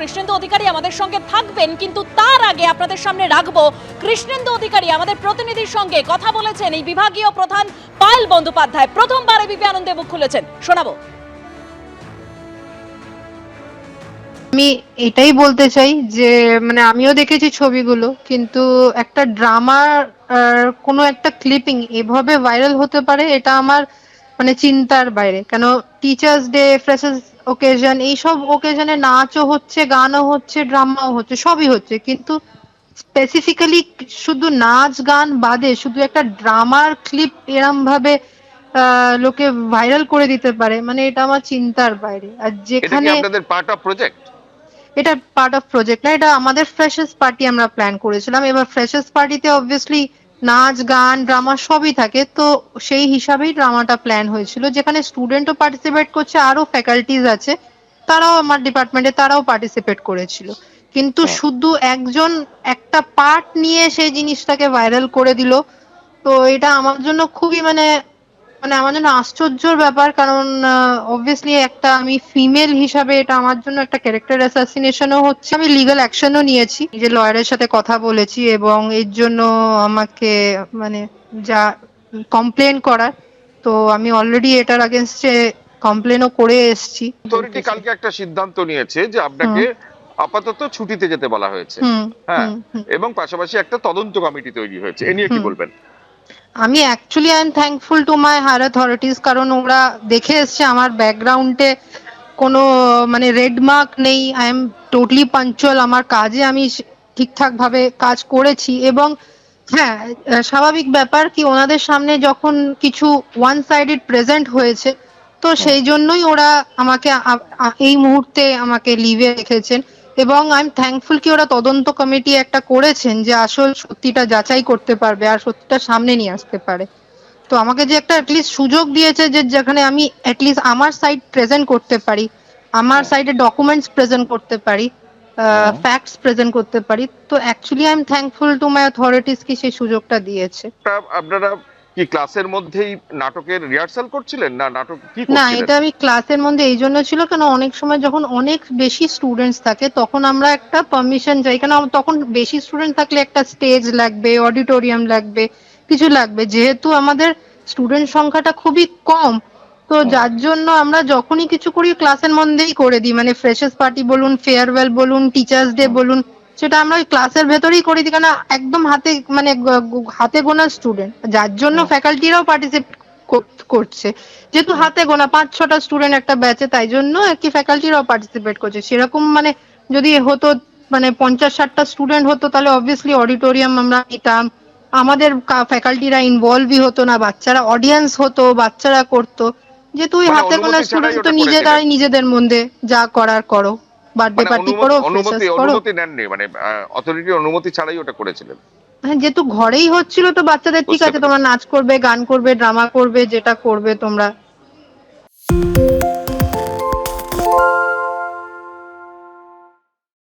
কৃষ্ণেন্দু অধিকারী আমাদের সঙ্গে থাকবেন, কিন্তু তার আগে আপনাদের সামনে রাখবো কৃষ্ণেন্দু অধিকারী আমাদের প্রতিনিধির সঙ্গে কথা বলেছেন এই বিভাগীয় প্রধান পায়েল বন্দ্যোপাধ্যায়। প্রথমবার এবিপি আনন্দে মুখ খুলেছেন, শোনাবো। আমি এটাই বলতে চাই যে মানে আমিও দেখেছি ছবিগুলো, কিন্তু একটা ড্রামার কোনো একটা ক্লিপিং এভাবে ভাইরাল হতে পারে এটা আমার মানে চিন্তার বাইরে। কেন টিচার্স ডে, ফ্রেশার্স ওকেশন, এইসব ওকেশনে নাচও হচ্ছে, গানও হচ্ছে, ড্রামাও হচ্ছে, সবই হচ্ছে, কিন্তু স্পেসিফিক্যালি শুধু নাচ গান বাদে শুধু একটা ড্রামার ক্লিপ এরম ভাবে লোকে ভাইরাল করে দিতে পারে, মানে এটা আমার চিন্তার বাইরে। আর এটা কি যেখানে আপনাদের পার্ট অফ প্রজেক্ট? এটা পার্ট অফ প্রজেক্ট না, এটা আমাদের ফ্রেশার্স পার্টি আমরা প্ল্যান করেছিলাম। এবার ফ্রেশার্স পার্টিতে অবভিয়াসলি নাচ গান ড্রামা সবই থাকে, তো সেই হিসাবেই ড্রামাটা প্ল্যান হয়েছিল, যেখানে স্টুডেন্টও পার্টিসিপেট করছে, আরো ফ্যাকাল্টিজ আছে, তারাও আমার ডিপার্টমেন্টে তারাও পার্টিসিপেট করেছিল। কিন্তু শুধু একজন একটা পার্ট নিয়ে সেই জিনিসটাকে ভাইরাল করে দিল, তো এটা আমার জন্য খুবই মানে মানে আমার জন্য আশ্চর্যের ব্যাপার। কারণ অবভিয়াসলি একটা আমি ফিমেল হিসাবে এটা আমার জন্য একটা ক্যারেক্টার অ্যাসাসিনেশনও হচ্ছে। আমি লিগ্যাল অ্যাকশনও নিয়েছি, যে লয়ারের সাথে কথা বলেছি, এবং এর জন্য আমাকে মানে যা কমপ্লেন করার, তো আমি অলরেডি এটার আগেনস্টে কমপ্লেনও করে এসেছি। অথরিটি কালকে একটা সিদ্ধান্ত নিয়েছে যে আপনাকে আপাতত ছুটিতে যেতে বলা হয়েছে, হ্যাঁ, এবং পাশাপাশি একটা তদন্ত কমিটি তৈরি হয়েছে, এ নিয়ে কি বলবেন? আমি actually I am thankful to my higher authorities, কারণ ওরা দেখে এসছে আমার ব্যাকগ্রাউন্ডে কোনো মানে রেড মার্ক নেই, আই এম টোটালি পাঞ্চুয়াল, আমার কাজে আমি ঠিকঠাক ভাবে কাজ করেছি। এবং হ্যাঁ, স্বাভাবিক ব্যাপার কি ওনাদের সামনে যখন কিছু ওয়ান সাইডেড প্রেজেন্ট হয়েছে, তো সেই জন্যই ওরা আমাকে এই মুহূর্তে আমাকে লিভে রেখেছেন। এবং আই এম থ্যাঙ্কফুল কি ওরা তদন্ত কমিটি একটা করেছেন যে আসল সত্যিটা যাচাই করতে পারবে আর সত্যিটা সামনে নিয়ে আসতে পারে। তো আমাকে যে একটা অ্যাটলিস্ট সুযোগ দিয়েছে যে যেখানে আমি অ্যাটলিস্ট আমার সাইড প্রেজেন্ট করতে পারি, আমার সাইডে ডকুমেন্টস প্রেজেন্ট করতে পারি, ফ্যাক্টস প্রেজেন্ট করতে পারি, তো actually I am thankful to my authorities কি সেই সুযোগটা দিয়েছে। আপনারা কি ক্লাসের মধ্যেই নাটকের রিহার্সাল করছিলেন, না নাটক কি না, করছিলেন? এটা আমি ক্লাসের মধ্যে এই জন্য ছিল কেন অনেক সময় যখন অনেক বেশি স্টুডেন্টস থাকে তখন আমরা একটা পারমিশন চাই, কেন তখন বেশি স্টুডেন্ট থাকলে একটা স্টেজ লাগবে, অডিটোরিয়াম লাগবে, কিছু লাগবে, যেহেতু আমাদের স্টুডেন্ট সংখ্যাটা খুবই কম, তো যার জন্য আমরা যখনই কিছু করি ক্লাসের মধ্যেই করে দিই, মানে ফ্রেশার্স পার্টি বলুন, ফেয়ারওয়েল বলুন, টিচার্স ডে বলুন, সেটা আমরা ওই ক্লাসের ভেতরেই করে দিই, কারণ একদম হাতে মানে হাতে গোনা স্টুডেন্ট, যার জন্য ফ্যাকাল্টিরাও পার্টিসিপেট করছে, যেহেতু হাতে গোনা 5-6টা স্টুডেন্ট একটা ব্যাচে, তাই জন্য আর কি ফ্যাকাল্টিরাও পার্টিসিপেট করছে। সেরকম মানে যদি হতো মানে 50-60টা স্টুডেন্ট হতো তাহলে অবভিয়াসলি অডিটোরিয়াম আমরা নিতাম, আমাদের ফ্যাকাল্টিরা ইনভলভই হতো না, বাচ্চারা অডিয়েন্স হতো, বাচ্চারা করতো, যেহেতু ওই মানে হাতে গোনা অনুমতি ছাড়াই স্টুডেন্ট তো ওটা নিজেরাই করেছিলেন? নিজেদের মধ্যে যা করার করো, বার্থডে মানে পার্টি করো, ফ্রেশার্স করো। অনুমতি নেননি, মানে অথরিটির অনুমতি ছাড়াই ওটা করেছিলেন? হ্যাঁ, যেহেতু ঘরেই হচ্ছিল তো বাচ্চাদের ঠিক বুঝতে আছে তোমরা নাচ করবে, গান করবে, ড্রামা করবে, যেটা করবে তোমরা